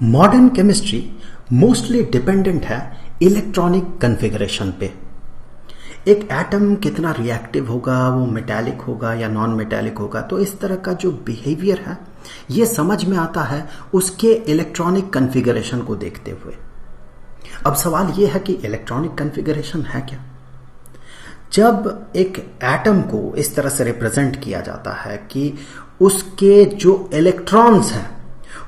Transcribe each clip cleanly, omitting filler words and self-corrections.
Modern chemistry mostly dependent है electronic configuration पे। एक एटम कितना रिएक्टिव होगा, वो मेटालिक होगा या नॉन मेटालिक होगा, तो इस तरह का जो बिहेवियर है ये समझ में आता है उसके इलेक्ट्रॉनिक कॉन्फ़िगरेशन को देखते हुए। अब सवाल ये है कि इलेक्ट्रॉनिक कॉन्फ़िगरेशन है क्या। जब एक एटम को इस तरह से रिप्रेजेंट किया जाता है कि उसके जो इलेक्ट्रॉन्स हैं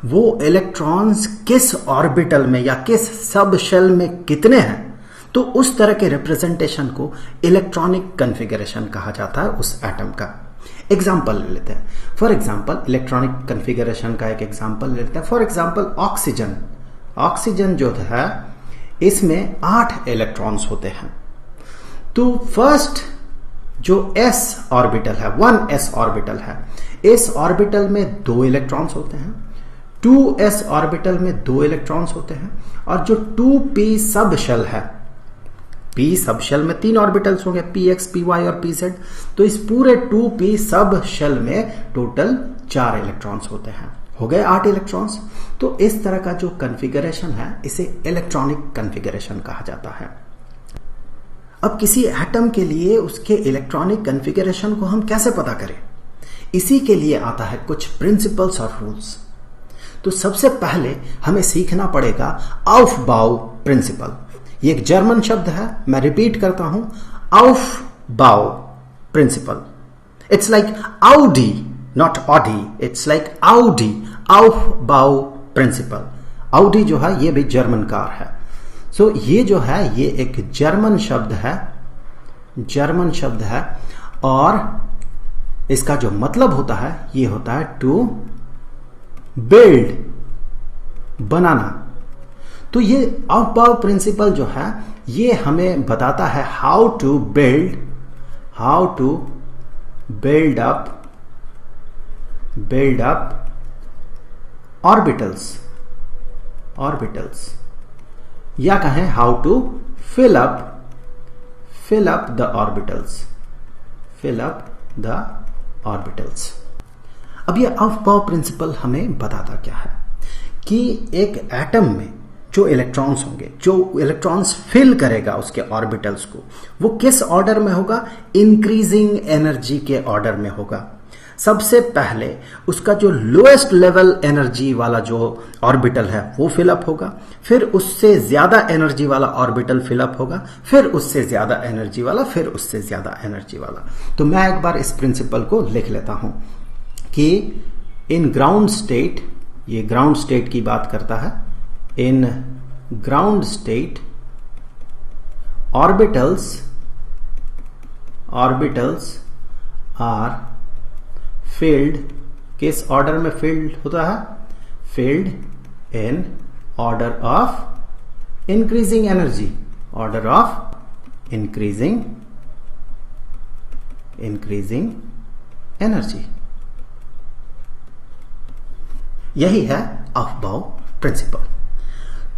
वो इलेक्ट्रॉन्स किस ऑर्बिटल में या किस सब शेल में कितने हैं, तो उस तरह के रिप्रेजेंटेशन को इलेक्ट्रॉनिक कॉन्फ़िगरेशन कहा जाता है उस एटम का। एग्जाम्पल ले लेते हैं। फॉर एग्जाम्पल इलेक्ट्रॉनिक कॉन्फ़िगरेशन का एक एग्जाम्पल ले लेते हैं। For example oxygen. ऑक्सीजन जो है इसमें 8 इलेक्ट्रॉन्स होते हैं। तो फर्स्ट जो s ऑर्बिटल है, 1s ऑर्बिटल है, इस ऑर्बिटल में 2 इलेक्ट्रॉन्स होते हैं। 2s ऑर्बिटल में 2 इलेक्ट्रॉन्स होते हैं। और जो 2p सब शेल है, p सब शेल में 3 ऑर्बिटल्स होंगे, px, py और pz। तो इस पूरे 2p सब शेल में टोटल 4 इलेक्ट्रॉन्स होते हैं। हो गए 8 इलेक्ट्रॉन्स। तो इस तरह का जो कॉन्फ़िगरेशन है इसे इलेक्ट्रॉनिक कॉन्फ़िगरेशन कहा जाता है। अब किसी एटम के लिए उसके इलेक्ट्रॉनिक कॉन्फ़िगरेशन को हम कैसे पता करें, इसी के लिए आता है कुछ प्रिंसिपल्स और रूल्स। तो सबसे पहले हमें सीखना पड़ेगा aufbau प्रिंसिपल। ये एक जर्मन शब्द है, मैं रिपीट करता हूं, aufbau principle. It's like Audi, not Audi, it's like Audi, aufbau principle. Audi जो है ये भी जर्मन कार है। सो ये जो है ये एक जर्मन शब्द है और इसका जो मतलब होता है ये होता है टू बिल्ड, बनाना। तो ये aufbau प्रिंसिपल जो है ये हमें बताता है how to build up orbitals या कहें how to fill up the orbitals. अब ये aufbau प्रिंसिपल हमें बताता क्या है कि एक एटम में जो इलेक्ट्रॉन्स होंगे, जो इलेक्ट्रॉन्स फिल करेगा उसके ऑर्बिटल्स को, वो किस ऑर्डर में होगा, इंक्रीजिंग एनर्जी के ऑर्डर में होगा। सबसे पहले उसका जो लोएस्ट लेवल एनर्जी वाला जो ऑर्बिटल है वो फिलअप होगा, फिर उससे ज्यादा एनर्जी वाला ऑर्बिटल फिलअप होगा, फिर उससे ज्यादा एनर्जी वाला, फिर उससे ज्यादा एनर्जी वाला। तो मैं एक बार इस प्रिंसिपल को लिख लेता हूं कि इन ग्राउंड स्टेट, ये ग्राउंड स्टेट की बात करता है, in ground state orbitals are filled, किस ऑर्डर में फील्ड होता है, filled in order of increasing energy, order of increasing energy. यही है aufbau प्रिंसिपल।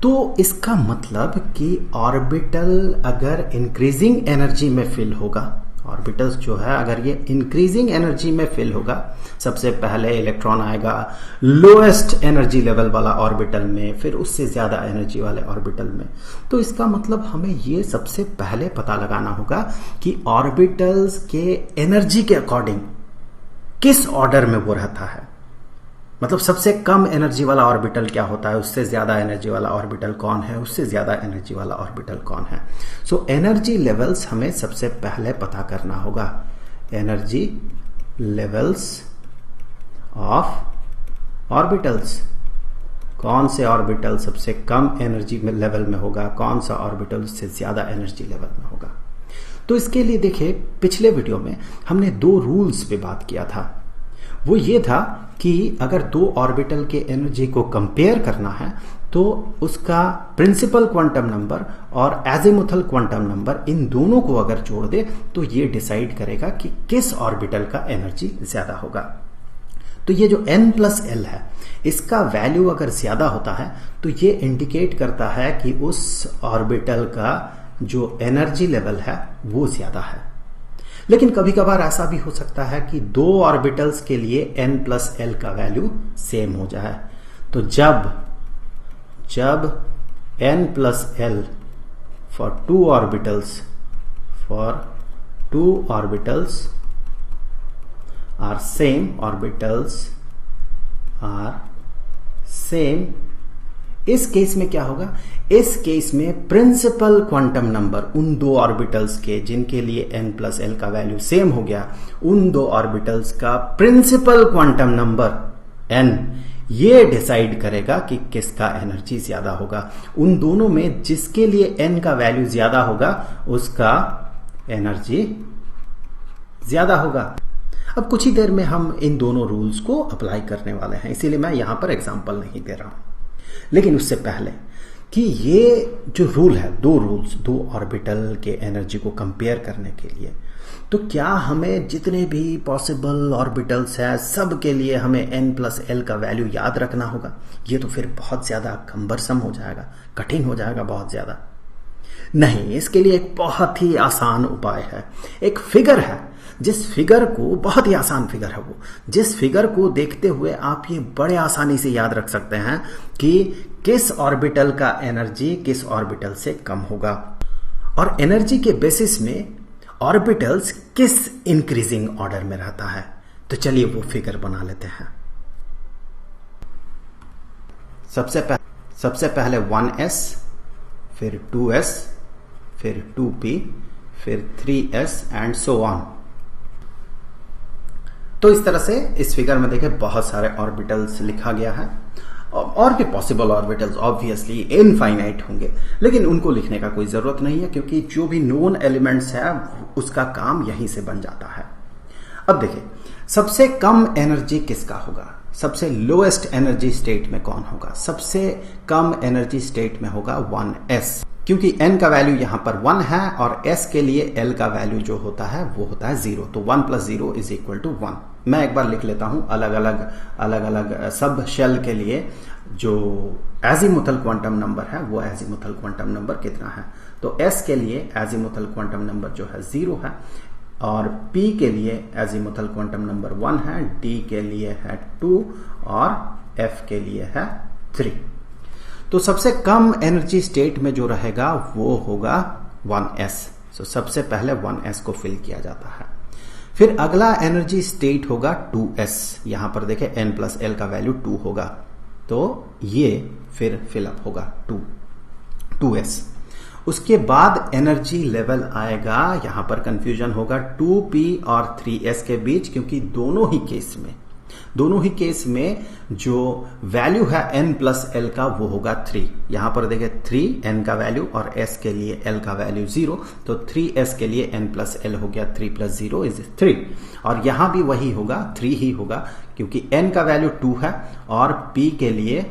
तो इसका मतलब कि ऑर्बिटल अगर इंक्रीजिंग एनर्जी में फिल होगा, ऑर्बिटल्स जो है अगर ये इंक्रीजिंग एनर्जी में फिल होगा, सबसे पहले इलेक्ट्रॉन आएगा लोएस्ट एनर्जी लेवल वाला ऑर्बिटल में, फिर उससे ज्यादा एनर्जी वाले ऑर्बिटल में। तो इसका मतलब हमें ये सबसे पहले पता लगाना होगा कि ऑर्बिटल्स के एनर्जी के अकॉर्डिंग किस ऑर्डर में वो रहता है। मतलब सबसे कम एनर्जी वाला ऑर्बिटल क्या होता है, उससे ज्यादा एनर्जी वाला ऑर्बिटल कौन है, उससे ज्यादा एनर्जी वाला ऑर्बिटल कौन है। सो एनर्जी लेवल्स हमें सबसे पहले पता करना होगा। एनर्जी लेवल्स ऑफ ऑर्बिटल्स, कौन से ऑर्बिटल सबसे कम एनर्जी लेवल में होगा, कौन सा ऑर्बिटल उससे ज्यादा एनर्जी लेवल में होगा। तो इसके लिए देखिए पिछले वीडियो में हमने 2 रूल्स पे बात किया था। वो ये था कि अगर 2 ऑर्बिटल के एनर्जी को कंपेयर करना है तो उसका प्रिंसिपल क्वांटम नंबर और एजिमुथल क्वांटम नंबर, इन दोनों को अगर जोड़ दे तो ये डिसाइड करेगा कि किस ऑर्बिटल का एनर्जी ज्यादा होगा। तो ये जो n+l है इसका वैल्यू अगर ज्यादा होता है तो ये इंडिकेट करता है कि उस ऑर्बिटल का जो एनर्जी लेवल है वो ज्यादा है। लेकिन कभी कभार ऐसा भी हो सकता है कि 2 ऑर्बिटल्स के लिए n+l का वैल्यू सेम हो जाए। तो जब जब n plus l for two orbitals are same, इस केस में क्या होगा? इस केस में प्रिंसिपल क्वांटम नंबर उन दो ऑर्बिटल्स के जिनके लिए n प्लस एल का वैल्यू सेम हो गया, उन दो ऑर्बिटल्स का प्रिंसिपल क्वांटम नंबर n ये डिसाइड करेगा कि किसका एनर्जी ज्यादा होगा। उन दोनों में जिसके लिए n का वैल्यू ज्यादा होगा उसका एनर्जी ज्यादा होगा। अब कुछ ही देर में हम इन दोनों रूल्स को अप्लाई करने वाले हैं, इसीलिए मैं यहां पर एग्जांपल नहीं दे रहा हूं। लेकिन उससे पहले कि ये जो रूल है, दो ऑर्बिटल के एनर्जी को कंपेयर करने के लिए, तो क्या हमें जितने भी पॉसिबल ऑर्बिटल्स है सब के लिए हमें n प्लस एल का वैल्यू याद रखना होगा? ये तो फिर बहुत ज्यादा कम्बरसम हो जाएगा, कठिन हो जाएगा बहुत ज्यादा। नहीं, इसके लिए एक बहुत ही आसान उपाय है। एक फिगर है, जिस फिगर को, बहुत ही आसान फिगर है वो, जिस फिगर को देखते हुए आप ये बड़े आसानी से याद रख सकते हैं कि किस ऑर्बिटल का एनर्जी किस ऑर्बिटल से कम होगा और एनर्जी के बेसिस में ऑर्बिटल्स किस इंक्रीजिंग ऑर्डर में रहता है। तो चलिए वो फिगर बना लेते हैं। सबसे पहले 1s, फिर 2s, फिर 2p, फिर 3s एंड सो ऑन। तो इस तरह से इस फिगर में देखें बहुत सारे ऑर्बिटल्स लिखा गया है और भी पॉसिबल ऑर्बिटल्स ऑब्वियसली इनफाइनाइट होंगे, लेकिन उनको लिखने का कोई जरूरत नहीं है क्योंकि जो भी नोन एलिमेंट्स है उसका काम यहीं से बन जाता है। अब देखिए, सबसे कम एनर्जी किसका होगा? सबसे लोएस्ट एनर्जी स्टेट में कौन होगा? सबसे कम एनर्जी स्टेट में होगा 1s, क्योंकि n का वैल्यू यहां पर 1 है और s के लिए l का वैल्यू जो होता है वो होता है 0। तो 1 प्लस 0 इज इक्वल टू 1। मैं एक बार लिख लेता हूं अलग अलग सब शेल के लिए जो एजीमुथल क्वांटम नंबर है वो एजीमुथल क्वांटम नंबर कितना है। तो s के लिए एजीमुथल क्वांटम नंबर जो है 0 है और p के लिए एजीमुथल क्वांटम नंबर 1 है, d के लिए है 2 और f के लिए है 3। तो सबसे कम एनर्जी स्टेट में जो रहेगा वो होगा 1s। तो सबसे पहले 1s को फिल किया जाता है। फिर अगला एनर्जी स्टेट होगा 2s। यहां पर देखें n प्लस एल का वैल्यू 2 होगा, तो ये फिर फिलअप होगा 2s। उसके बाद एनर्जी लेवल आएगा, यहां पर कंफ्यूजन होगा 2p और 3s के बीच, क्योंकि दोनों ही केस में जो वैल्यू है n प्लस एल का वो होगा 3। यहां पर देखें 3 n का वैल्यू और s के लिए l का वैल्यू 0, तो 3s के लिए n प्लस एल हो गया 3 प्लस 0 इज 3। और यहां भी वही होगा, 3 ही होगा क्योंकि n का वैल्यू 2 है और p के लिए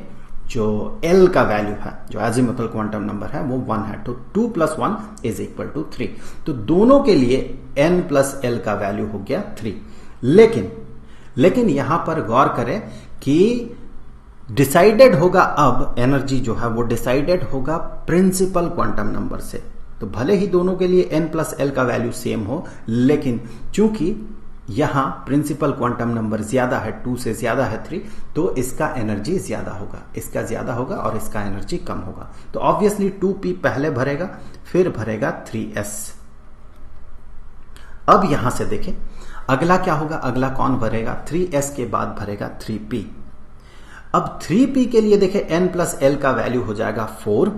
जो l का वैल्यू है, जो एजीमुथल क्वांटम नंबर है वो 1 है। तो 2 प्लस 1 इज इक्वल टू 3। तो दोनों के लिए n प्लस एल का वैल्यू हो गया 3। लेकिन यहां पर गौर करें कि डिसाइडेड होगा, अब एनर्जी जो है वो डिसाइडेड होगा प्रिंसिपल क्वांटम नंबर से। तो भले ही दोनों के लिए n प्लस एल का वैल्यू सेम हो, लेकिन चूंकि यहां प्रिंसिपल क्वांटम नंबर ज्यादा है, 2 से ज्यादा है 3, तो इसका एनर्जी ज्यादा होगा, इसका ज्यादा होगा और इसका एनर्जी कम होगा। तो ऑब्वियसली 2p पहले भरेगा, फिर भरेगा 3s। अब यहां से देखें अगला क्या होगा, अगला कौन भरेगा? 3s के बाद भरेगा 3p। अब 3p के लिए देखें n प्लस एल का वैल्यू हो जाएगा 4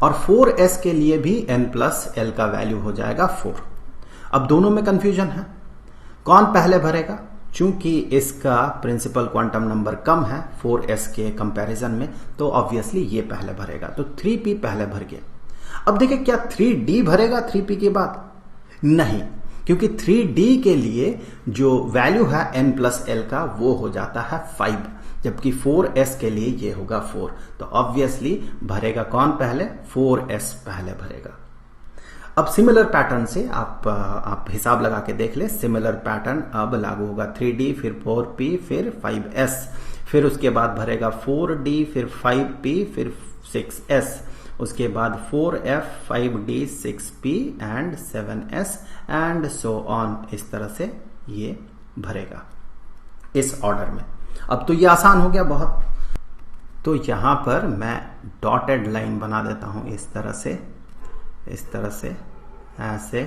और 4s के लिए भी n प्लस एल का वैल्यू हो जाएगा 4। अब दोनों में कंफ्यूजन है, कौन पहले भरेगा? चूंकि इसका प्रिंसिपल क्वांटम नंबर कम है 4s के कंपैरिजन में, तो ऑब्वियसली ये पहले भरेगा, तो 3p पहले भर गया। अब देखिए क्या 3d भरेगा 3p के बाद? नहीं, क्योंकि 3d के लिए जो वैल्यू है n प्लस एल का वो हो जाता है 5, जबकि 4s के लिए ये होगा 4। तो ऑब्वियसली भरेगा कौन पहले? 4s पहले भरेगा। अब सिमिलर पैटर्न से आप हिसाब लगा के देख ले, सिमिलर पैटर्न अब लागू होगा। 3d फिर 4p फिर 5s, फिर उसके बाद भरेगा 4d फिर 5p फिर 6s, उसके बाद 4f 5d 6p and 7s and so on. इस तरह से ये भरेगा इस ऑर्डर में। अब तो ये आसान हो गया बहुत। तो यहां पर मैं डॉटेड लाइन बना देता हूं इस तरह से ऐसे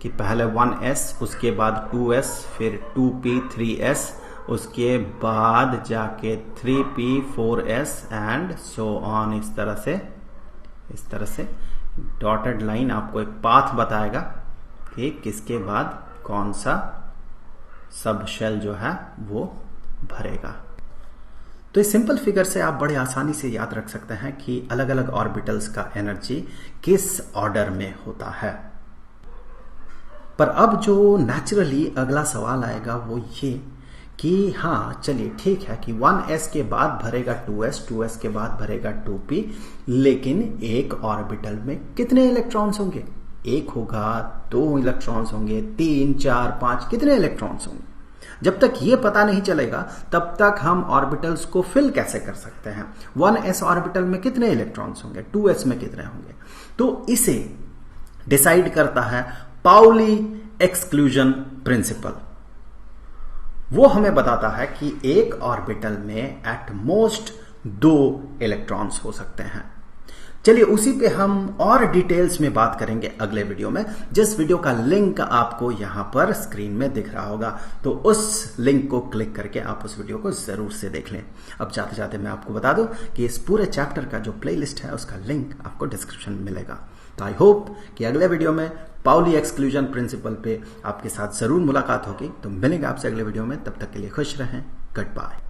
कि पहले 1s, उसके बाद 2s, फिर 2p 3s, उसके बाद जाके 3p 4s and so on. इस तरह से डॉटेड लाइन आपको एक पाथ बताएगा कि किसके बाद कौन सा सब शेल जो है वो भरेगा। तो इस सिंपल फिगर से आप बड़े आसानी से याद रख सकते हैं कि अलग अलग ऑर्बिटल्स का एनर्जी किस ऑर्डर में होता है। पर अब जो नेचुरली अगला सवाल आएगा वो ये कि हाँ चलिए ठीक है कि 1s के बाद भरेगा 2s, 2s के बाद भरेगा 2p, लेकिन एक ऑर्बिटल में कितने इलेक्ट्रॉन्स होंगे? एक होगा, 2 इलेक्ट्रॉन्स होंगे, 3 4 5, कितने इलेक्ट्रॉन्स होंगे? जब तक ये पता नहीं चलेगा तब तक हम ऑर्बिटल्स को फिल कैसे कर सकते हैं? 1s ऑर्बिटल में कितने इलेक्ट्रॉन्स होंगे, 2s में कितने होंगे? तो इसे डिसाइड करता है पाउली एक्सक्लूजन प्रिंसिपल। वो हमें बताता है कि एक ऑर्बिटल में एट मोस्ट 2 इलेक्ट्रॉन्स हो सकते हैं। चलिए उसी पे हम और डिटेल्स में बात करेंगे अगले वीडियो में, जिस वीडियो का लिंक आपको यहां पर स्क्रीन में दिख रहा होगा। तो उस लिंक को क्लिक करके आप उस वीडियो को जरूर से देख लें। अब जाते जाते मैं आपको बता दूं कि इस पूरे चैप्टर का जो प्लेलिस्ट है उसका लिंक आपको डिस्क्रिप्शन में मिलेगा। तो आई होप कि अगले वीडियो में पाउली एक्सक्लूजन प्रिंसिपल पे आपके साथ जरूर मुलाकात होगी। तो मिलेंगे आपसे अगले वीडियो में, तब तक के लिए खुश रहें। Good bye.